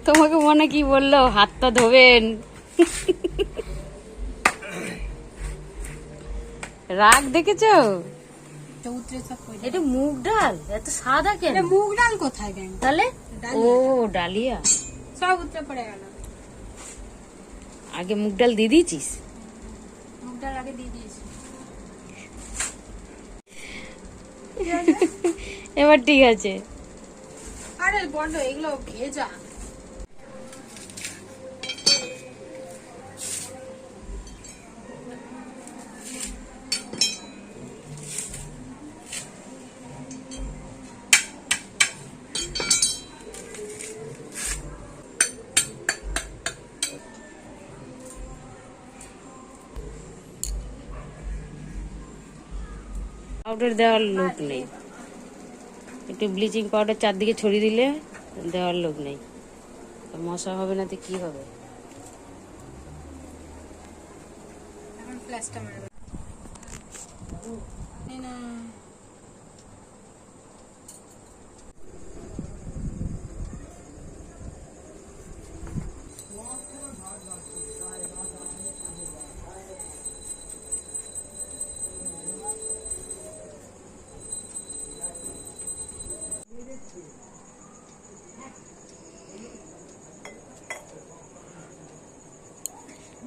তোমাকে মনে কি বললো হাতটা ধোবেন? রাগ দেখেছো? এটা মুগ ডাল এত সাদা কেন? মুগ ডাল কোথায় দেন তাহলে? ও ডালিয়া সব উত্তরে পড়ে গেল। আগে মুগ ডাল দিয়ে দিয়েছিস? মুগ ডাল আগে দিয়ে দিয়েছি। এবার ঠিক আছে। আরে বড্ড এগুলো ভেজা। পাউডার দেওয়ার লোক নেই, একটু ব্লিচিং পাউডার চারদিকে ছড়িয়ে দিলে দেওয়ার লোক নেই। মশা হবে না তো কি হবে? এখন ফ্ল্যাশটা মারবে না।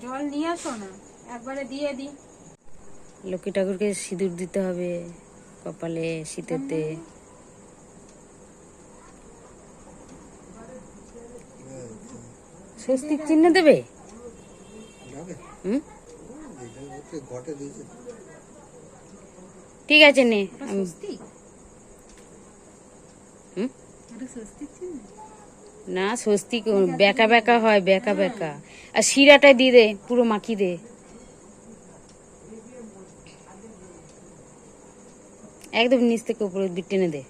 জল নিয়ে আসো না, একবারে দিয়ে দি। লক্ষ্মী ঠাকুরকে সিঁদুর দিতে হবে কপালে শীতেতে। স্বস্তিক চিহ্ন দেবে? ঠিক আছে নে। না স্বস্তিক বেকা বেকা হয়, বেকা বেকা। আর শিরাটা দিয়ে দে, পুরো মাখি দে। একদম নিচ থেকে উপরে টেনে দে।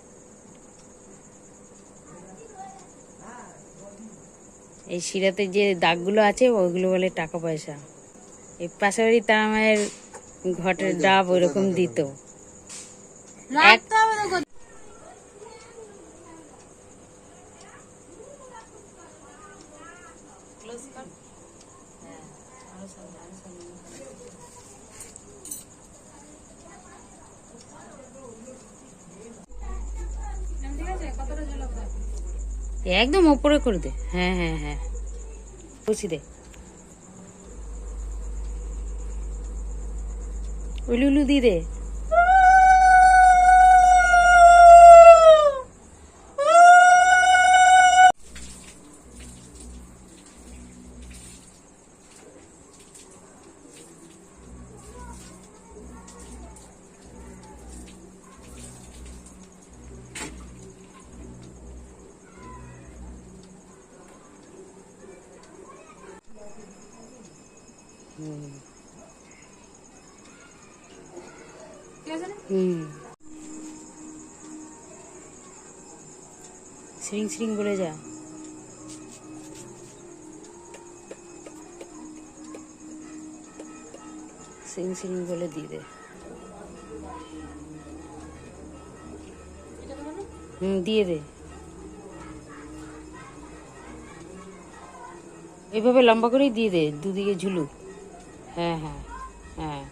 এই শিরাতে যে দাগগুলো আছে ওইগুলো বলে টাকা পয়সা। এই পাশের বাড়ি তার মায়ের ঘটের ডাব ওইরকম দিত। একদম উপরে করে দে। হ্যাঁ হ্যাঁ হ্যাঁ, বসি দে। উলু উলু দিয়ে দে। শ্রিং শ্রিং বলে যা। শ্রিং শ্রিং বলে দিয়ে দে। দিয়ে দে। এইভাবে লম্বা করেই দিয়ে দে, দুদিকে ঝুলুক। হ্যাঁ হ্যাঁ হ্যাঁ,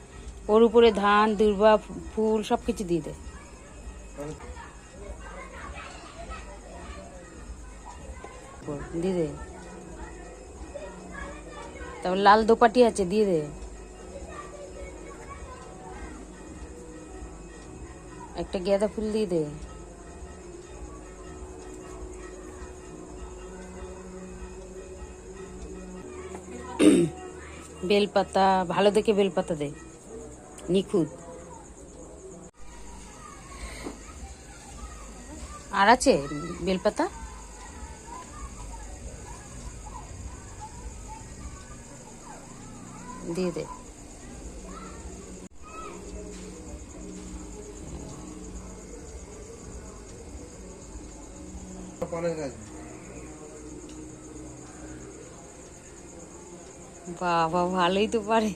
ওর উপরে ধান দুর্বা ফুল সবকিছু দিয়ে দে। দিয়ে দে। তারপর লাল দোপাটি আছে দিয়ে দে। একটা গাঁদা ফুল দিয়ে দে। বেলপাতা ভালো দেখে বেলপাতা দে, নিখুঁত। আর আছে বেলপাতা? দিয়ে দে। বাবা ভালোই তো পারে।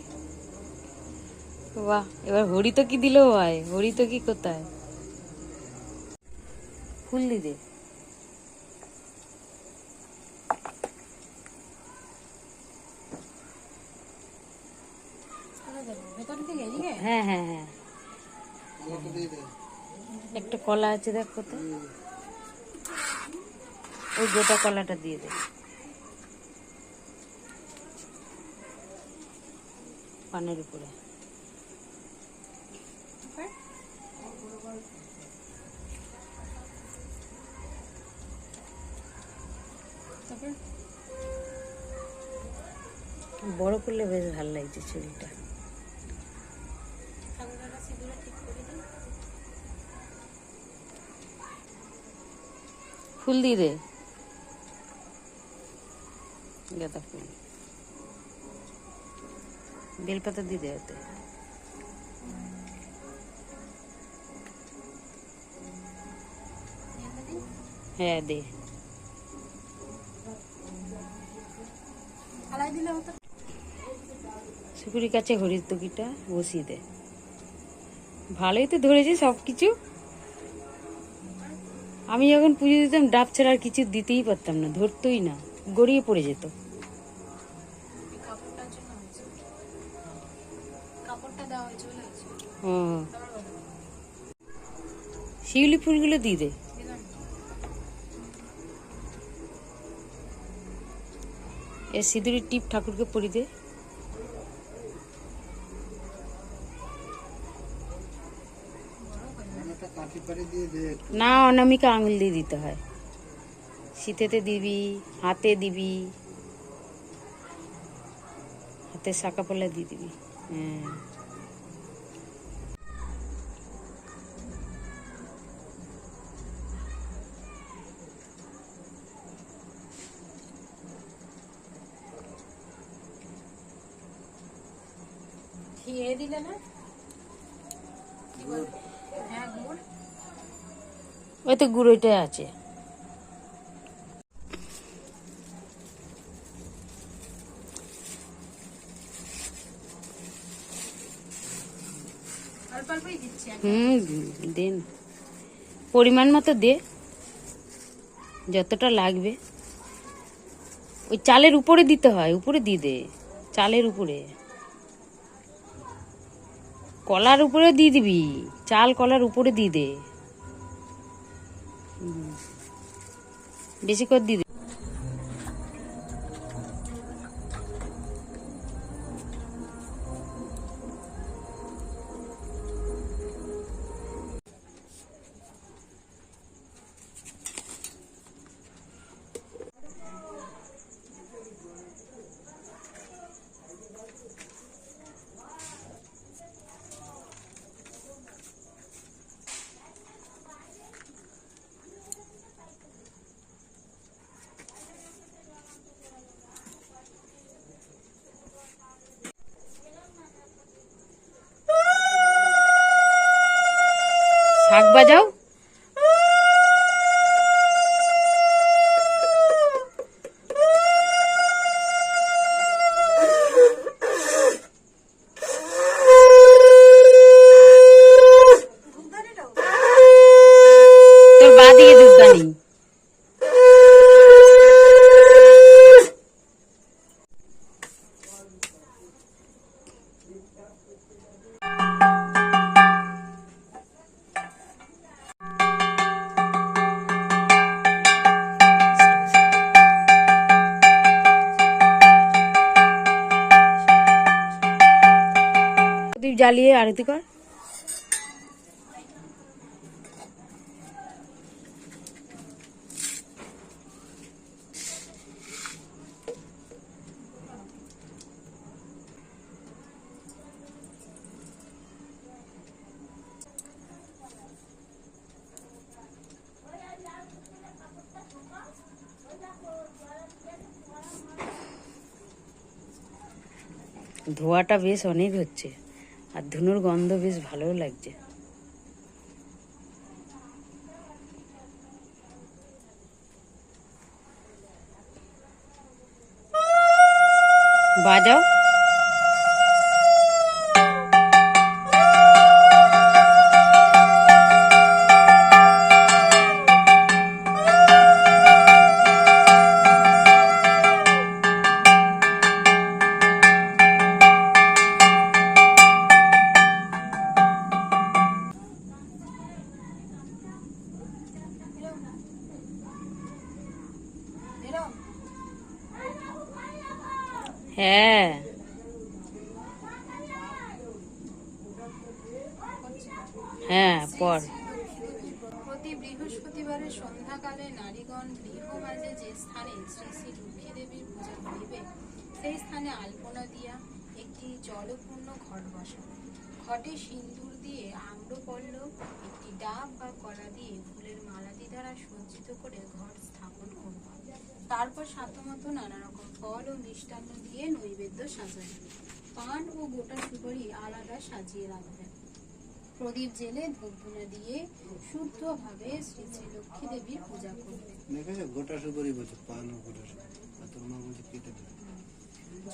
বাহ, এবার হরি তো কি দিলেও হয়। হরি তো কি কোথায়? ফুল দি দে। হ্যাঁ হ্যাঁ হ্যাঁ, একটা কলা আছে দেখ কোথায়, ওই গোটা কলাটা দিয়ে দে পানের উপরে। বড় করলে বেশ ভালো লাগছে চুলটা। ফুল দিয়ে দে, গাঁদা ফুল, বেলপাতা দিয়ে দে ওতে। হ্যাঁ দে, সুপুরি কাছে হরিতকিটা বসিয়ে দে। ভালোই তো ধরেছে সব কিছু। আমি যখন পুজো দিতাম ডাব ছাড়া আর কিছু দিতেই পারতাম না, ধরতই না, গড়িয়ে পড়ে যেত। হুম, শিউলি ফুলগুলো দিয়ে দে। এ সিঁদুরের টিপ ঠাকুরকে পরি দে। না, অনামিকা আঙুল দিয়ে দিতে হয়, শীতেতে দিবি, হাতে দিবি, হাতে শাঁকা পলা দিয়ে দিবি। হ্যাঁ, খেয়ে দিলে না, কি বল? হ্যাঁ গুড়, ওই তো গুড় ওইটাই আছে। অল্প অল্পই দিচ্ছি আমি। দেন, পরিমাণ মতো দে, যতটা লাগবে। ওই চালের উপরে দিতে হয়, উপরে দিয়ে দে, চালের উপরে, কলার উপরে দিয়ে দিবি, চাল কলার উপরে দিয়ে দে, বেশি করে দিয়ে দে। শাক বাজাও, তোর বা দিয়ে দুধদানি। তুই জ্বালিয়ে আরতি কর। ধোয়াটা বেশ অনেক হচ্ছে, আর ধুনুর গন্ধ বেশ ভালোও লাগছে। বাজাও। হ্যাঁ হ্যাঁ পর। প্রতি বৃহস্পতিবারের সন্ধ্যাকালে নারীগণ গৃহ মাঝে যে স্থানে শ্রী শ্রী লক্ষ্মী দেবীর পূজা করিবে সেই স্থানে আলপনা দিয়া একটি জলপূর্ণ ঘট বসাবে। ঘটে সিন্দুর দিয়ে আম্রপল্লব একটি ডাব বা কলা দিয়ে ফুলের মালাদি দ্বারা সজ্জিত করে ঘট স্থাপন করবে। তারপর সাধ্যমতো নানা রকম ফল ও মিষ্টান্ন দিয়ে নৈবেদ্য সাজাবে। পান ও গোটা সুপারি আলাদা সাজিয়ে রাখবে। প্রদীপ জেলে ধূপধুনা দিয়ে শুদ্ধভাবে শ্রী শ্রী লক্ষ্মী দেবীর পূজা করবে। গোটা সুপারি বলছে, পান ও গোটা সুপারি, আর তোর মা বলছে কেটে দেবে।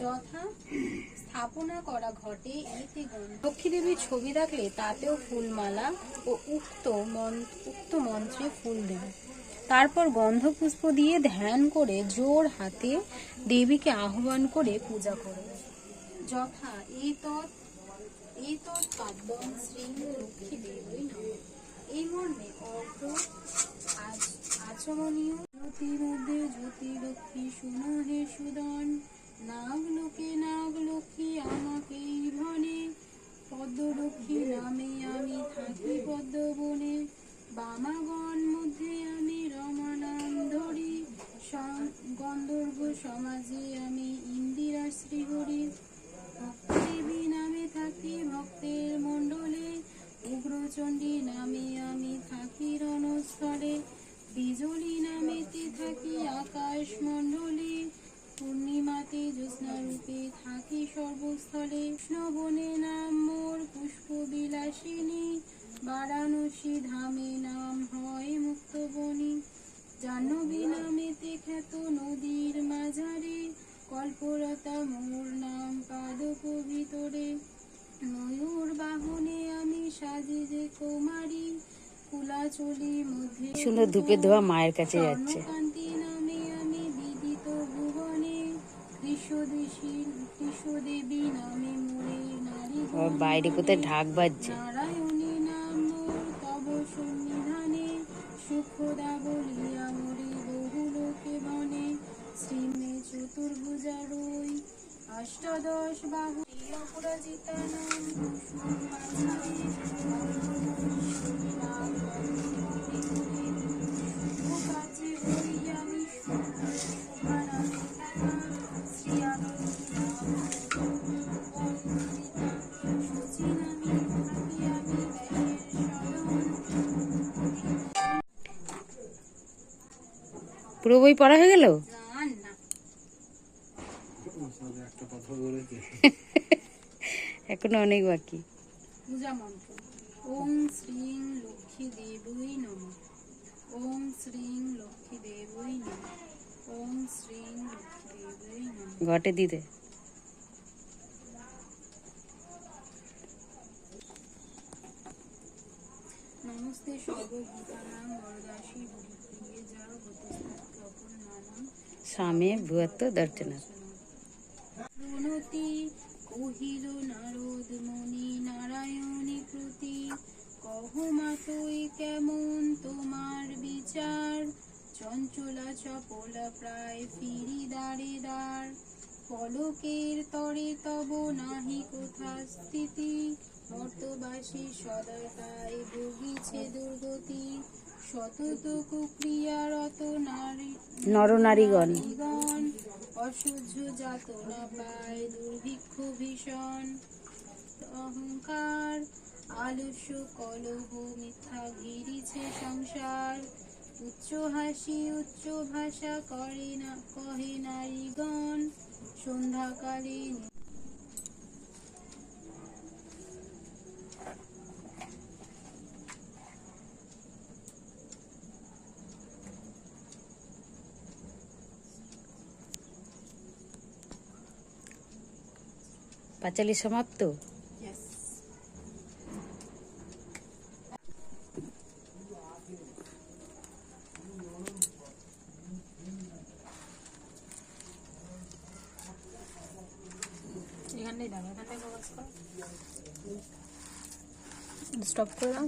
যথা স্থাপনা করা ঘটে এতে লক্ষ্মী দেবীর ছবি থাকলে তাতেও ফুলমালা ও উক্ত মন্ত্রে ফুল দেবে। তারপর গন্ধপুষ্প দিয়ে ধ্যান করে জোর হাতে দেবীকে আহ্বান করে পূজা করবে। যথা এইতৎ পাদ্যং শ্রী লক্ষ্মী দেবী নমঃ। এই মর্মে অর্ঘ্য আচমনীয়। জ্যোতির মধ্যে জ্যোতি লক্ষ্মী শুনো হে সুদন, নাগ লক্ষ্মী আমাকেই ধনে, পদ্মলক্ষ্মী নামে আমি থাকি পদ্মবনে, বামাগণ মধ্যে আমি রমা নাম ধরি, গন্ধর্ব সমাজে আমি ইন্দিরা শ্রীহরি, ভক্তদেবী নামে থাকি ভক্তের মণ্ডলে, উগ্রচণ্ডী নামে আমি থাকি রণস্থলে, বিজলী নামেতে থাকি আকাশ মণ্ডলে, পূর্ণিমাতে জ্যোৎস্না রূপে থাকি সর্বস্থলে, কৃষ্ণবনে নাম মোর পুষ্প বিলাসিনী, বারাণসী ধামে নাম হয় মুক্তবনী, জাহ্নবী নামেতে খ্যাত নদীর মাঝারে, কল্পলতা মোর নাম পাদপ ভিতরে, ময়ূর বাহনে আমি সাজি যে কুমারী, কুলাচলি মধ্যে সুন্দর ধূপের ধোয়া মায়ের কাছে যাচ্ছে। স্বর্ণকান্তি নামে আমি বিদিত ভুবনে, কৃষ্ণদেবী নামে মোরে নারী, আবার বাইরে কোথায় ঢাক বাজছে। নারায়ণী নাম মোর তব সন্নিধানে, সুখদা বলিয়া মোরে বহু লোকে বনে, শ্রীমে চতুর্ভুজা রই অষ্টাদশ বাহু, অপরাজিতা নাম কুসুম মাঝারে, কাজে হই আমি শোভা নামে থাকা, শ্রী আনন্দী নাম শচী নামে থাকি আমি ব্যাসের সদন। পুরো বই পড়া হয়ে গেল? না সব একটা কথা বলেছে। এখনো অনেক বাকি। পূজা মন্ত্র। ওং শ্রীং লক্ষ্মী দেবী নমঃ। ওং শ্রীং লক্ষ্মী দেবী নমঃ। ওং শ্রীং লক্ষ্মী দেবী নমঃ। ঘটে দিতে নমস্তে সর্বভূতানাং বরদাসী হরিপ্রিয়ে যা গতিস্থাত্য অপর্ণানাং স্বামী ভুয়াত্ত দর্শনা। প্রণতি কহিল নারদ মুনি নারায়ণী প্রতি, কহ মাতই কেমন তোমার বিচার, চঞ্চলা চপলা প্রায় ফিরি দাঁড়ে দাঁড়, পলকের তরে তব নাহি কোথা স্থিতি, মর্তবাসী সদয়তায় ভুগিছে দুর্গতি, শতত কুক্রিয়ারত নরনারীগণ অসহ্য যাতনা পায় দুর্ভিক্ষ ভীষণ, অহংকার আলস্য কলহ মিথ্যা ঘিরিছে সংসার, উচ্চ হাসি উচ্চ ভাষা করে না কহে নারীগণ, সন্ধ্যাকালে পাঁচালী সমাপ্ত। এখানে দাঁড়া স্টপ করে দাও।